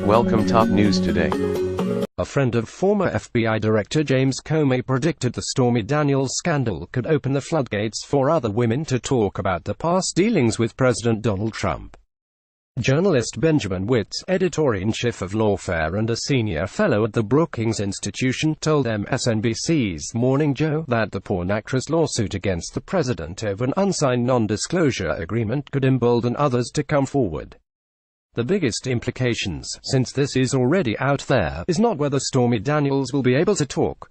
Welcome top news today. A friend of former FBI Director James Comey predicted the Stormy Daniels scandal could open the floodgates for other women to talk about the past dealings with President Donald Trump. Journalist Benjamin Wittes, editor-in-chief of Lawfare and a senior fellow at the Brookings Institution, told MSNBC's Morning Joe that the porn actress' lawsuit against the president over an unsigned non-disclosure agreement could embolden others to come forward. The biggest implications, since this is already out there, is not whether Stormy Daniels will be able to talk.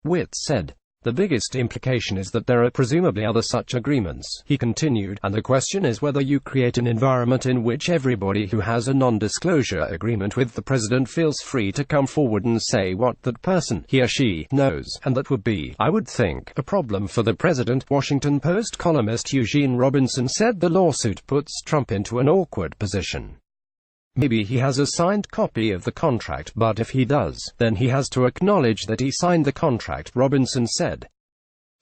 Wittes said. The biggest implication is that there are presumably other such agreements, he continued, and the question is whether you create an environment in which everybody who has a non-disclosure agreement with the president feels free to come forward and say what that person, he or she, knows, and that would be, I would think, a problem for the president. Washington Post columnist Eugene Robinson said the lawsuit puts Trump into an awkward position. Maybe he has a signed copy of the contract, but if he does, then he has to acknowledge that he signed the contract, Robinson said.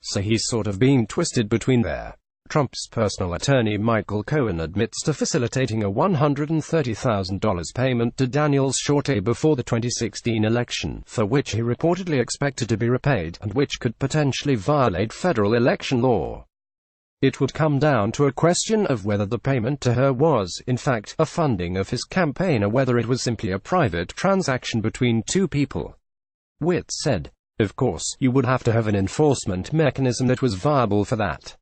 So he's sort of being twisted between there. Trump's personal attorney Michael Cohen admits to facilitating a $130,000 payment to Daniels shortly before the 2016 election, for which he reportedly expected to be repaid, and which could potentially violate federal election law. It would come down to a question of whether the payment to her was, in fact, a funding of his campaign or whether it was simply a private transaction between two people. Wittes said. Of course, you would have to have an enforcement mechanism that was viable for that.